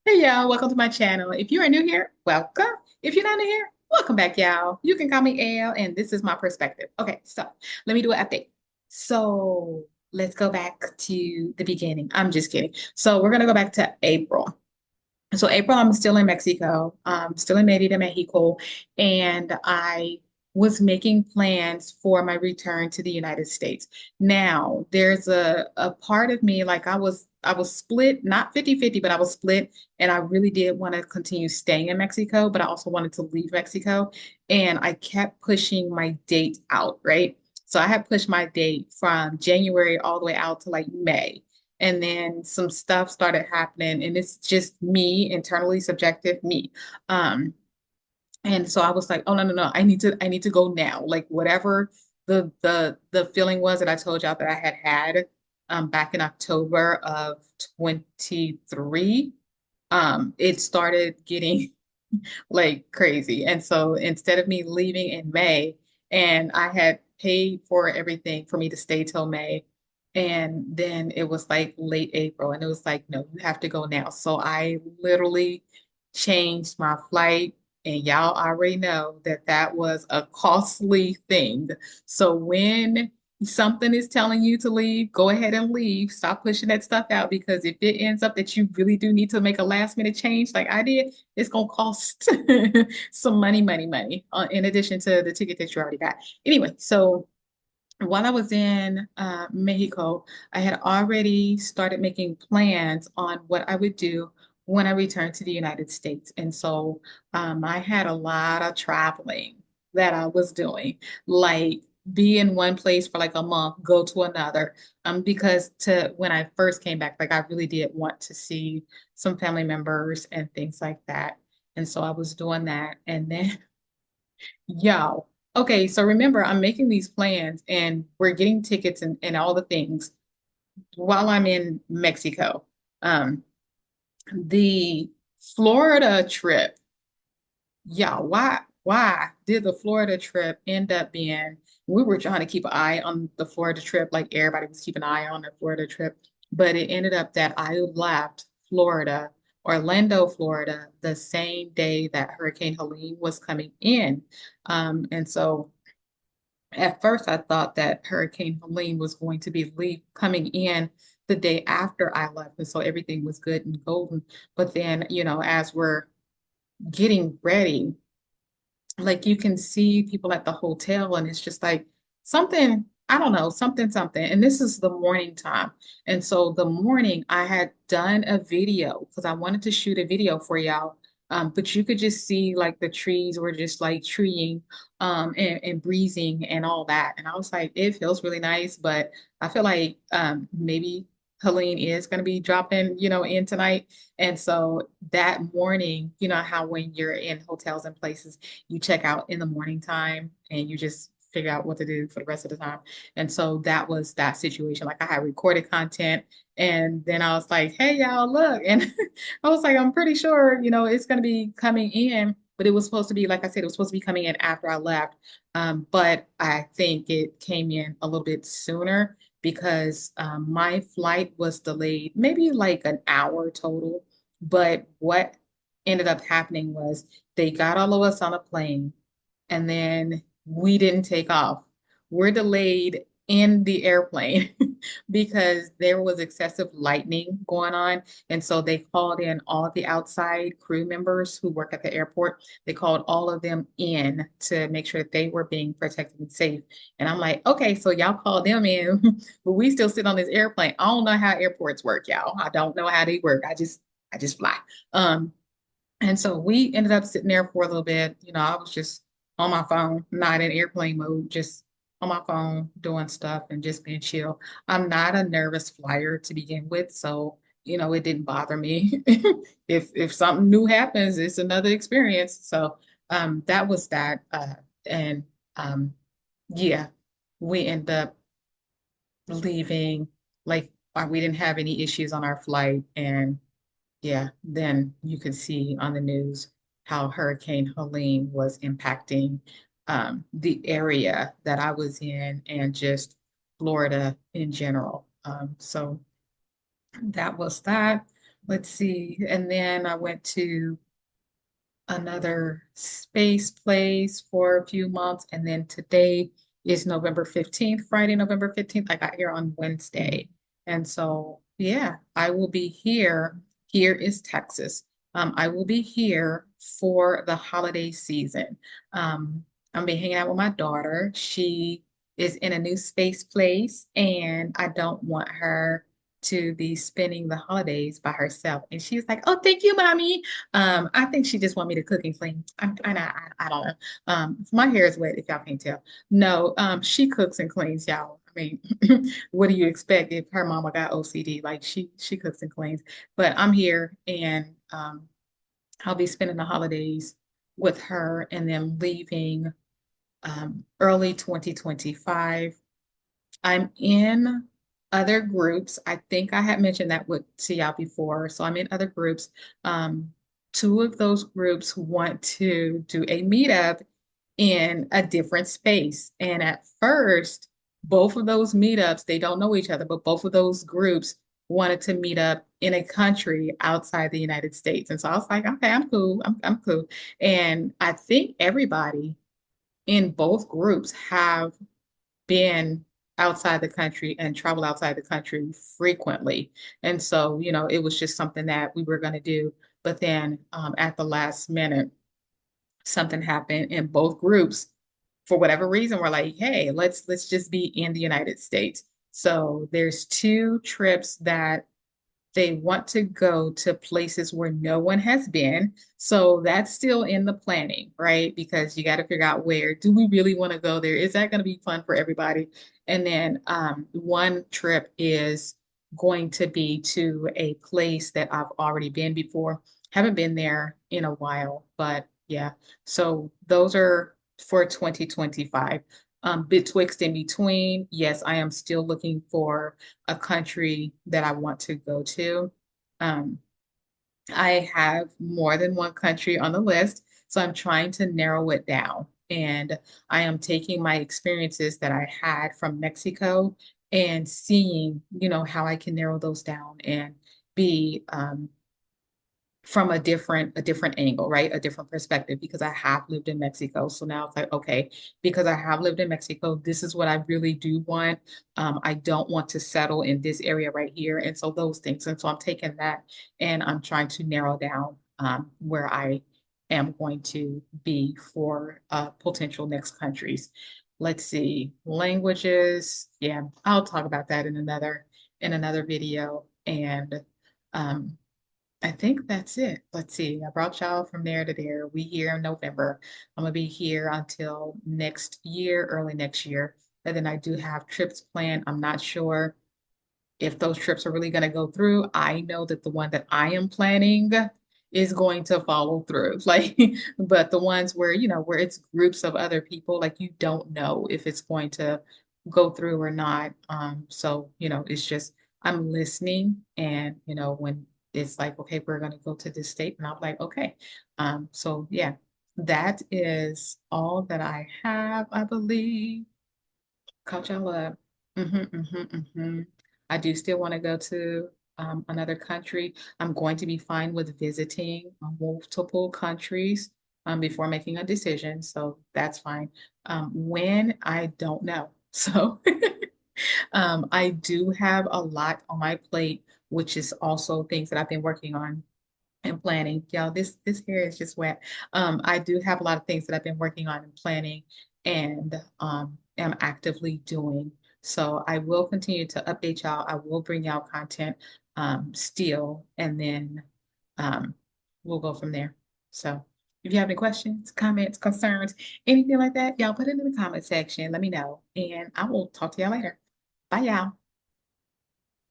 Hey y'all, welcome to my channel. If you are new here, welcome. If you're not new here, welcome back, y'all. You can call me Al, and this is my perspective. Okay, so let me do an update. So let's go back to the beginning. I'm just kidding. So we're gonna go back to April. So April, I'm still in Mexico, still in Mérida, Mexico, and I was making plans for my return to the United States. Now, there's a part of me, like I was split, not 50-50, but I was split, and I really did want to continue staying in Mexico, but I also wanted to leave Mexico, and I kept pushing my date out, right? So I had pushed my date from January all the way out to like May. And then some stuff started happening, and it's just me, internally subjective me. Um, and so I was like, oh no, no, no, I need to go now. Like whatever the feeling was that I told y'all that I had back in October of 23, it started getting like crazy. And so instead of me leaving in May, and I had paid for everything for me to stay till May, and then it was like late April, and it was like, no, you have to go now. So I literally changed my flight, and y'all already know that that was a costly thing. So when something is telling you to leave, go ahead and leave. Stop pushing that stuff out because if it ends up that you really do need to make a last minute change like I did, it's gonna cost some money, money, money, in addition to the ticket that you already got. Anyway, so while I was in Mexico, I had already started making plans on what I would do when I returned to the United States. And so I had a lot of traveling that I was doing, like be in one place for like a month, go to another. Because to when I first came back, like I really did want to see some family members and things like that. And so I was doing that. And then Yo, okay, so remember, I'm making these plans and we're getting tickets and all the things while I'm in Mexico. Um, the Florida trip, yeah, why did the Florida trip end up being, we were trying to keep an eye on the Florida trip, like everybody was keeping an eye on the Florida trip, but it ended up that I left Florida, Orlando, Florida, the same day that Hurricane Helene was coming in. And so at first, I thought that Hurricane Helene was going to be coming in the day after I left, and so everything was good and golden. But then, as we're getting ready, like you can see people at the hotel, and it's just like something, I don't know, something, something. And this is the morning time. And so the morning, I had done a video because I wanted to shoot a video for y'all. But you could just see like the trees were just like treeing and breezing and all that. And I was like, it feels really nice, but I feel like maybe Helene is going to be dropping, in tonight. And so that morning, you know how when you're in hotels and places, you check out in the morning time and you just figure out what to do for the rest of the time. And so that was that situation. Like I had recorded content and then I was like, hey y'all, look. And I was like, I'm pretty sure, it's gonna be coming in, but it was supposed to be, like I said, it was supposed to be coming in after I left. But I think it came in a little bit sooner because my flight was delayed, maybe like an hour total. But what ended up happening was they got all of us on a plane and then we didn't take off. We're delayed in the airplane because there was excessive lightning going on. And so they called in all of the outside crew members who work at the airport. They called all of them in to make sure that they were being protected and safe. And I'm like, okay, so y'all called them in, but we still sit on this airplane. I don't know how airports work, y'all. I don't know how they work. I just fly. Um, and so we ended up sitting there for a little bit. I was just on my phone, not in airplane mode, just on my phone doing stuff and just being chill. I'm not a nervous flyer to begin with, so it didn't bother me. If something new happens, it's another experience. So that was that. And um, yeah, we end up leaving like we didn't have any issues on our flight and yeah, then you could see on the news how Hurricane Helene was impacting the area that I was in and just Florida in general. So that was that. let's see. And then I went to another space place for a few months. And then today is November 15th, Friday, November 15th. I got here on Wednesday. And so, yeah, I will be here. Here is Texas. I will be here for the holiday season. I'm be hanging out with my daughter. She is in a new space place, and I don't want her to be spending the holidays by herself. And she's like, "Oh, thank you, mommy." I think she just want me to cook and clean. I don't know. My hair is wet if y'all can't tell. No, she cooks and cleans, y'all. I mean, what do you expect if her mama got OCD? Like she cooks and cleans. But I'm here and I'll be spending the holidays with her and then leaving early 2025. I'm in other groups. I think I had mentioned that to y'all before. So I'm in other groups. Um, Two of those groups want to do a meetup in a different space. And at first, both of those meetups, they don't know each other, but both of those groups wanted to meet up in a country outside the United States. And so I was like, okay, I'm cool. I'm cool. And I think everybody in both groups have been outside the country and travel outside the country frequently. And so, it was just something that we were going to do. But then at the last minute, something happened in both groups. For whatever reason, we're like, hey, let's just be in the United States. So there's two trips that they want to go to places where no one has been. So that's still in the planning, right? Because you got to figure out where do we really want to go there? Is that going to be fun for everybody? And then one trip is going to be to a place that I've already been before. Haven't been there in a while, but yeah. So those are for 2025. Betwixt in between, yes, I am still looking for a country that I want to go to. Um, I have more than one country on the list, so I'm trying to narrow it down. And I am taking my experiences that I had from Mexico and seeing, how I can narrow those down and be from a different angle, right? A different perspective because I have lived in Mexico. So now it's like, okay, because I have lived in Mexico, this is what I really do want. I don't want to settle in this area right here. And so those things. And so I'm taking that and I'm trying to narrow down where I am going to be for potential next countries. Let's see, languages. Yeah, I'll talk about that in another video. And um, I think that's it. Let's see. I brought y'all from there to there. We here in November. I'm gonna be here until next year, early next year. And then I do have trips planned. I'm not sure if those trips are really gonna go through. I know that the one that I am planning is going to follow through. Like, but the ones where it's groups of other people, like you don't know if it's going to go through or not. So, it's just I'm listening and when it's like, okay, we're gonna go to this state, and I'm like, okay. So yeah, that is all that I have, I believe. Caught y'all up. I do still want to go to another country. I'm going to be fine with visiting multiple countries before making a decision. So that's fine. When I don't know. So I do have a lot on my plate, which is also things that I've been working on and planning. Y'all, this hair is just wet. I do have a lot of things that I've been working on and planning and am actively doing. So I will continue to update y'all. I will bring y'all content still, and then um, we'll go from there. So if you have any questions, comments, concerns, anything like that, y'all put it in the comment section. Let me know, and I will talk to y'all later. Bye, y'all.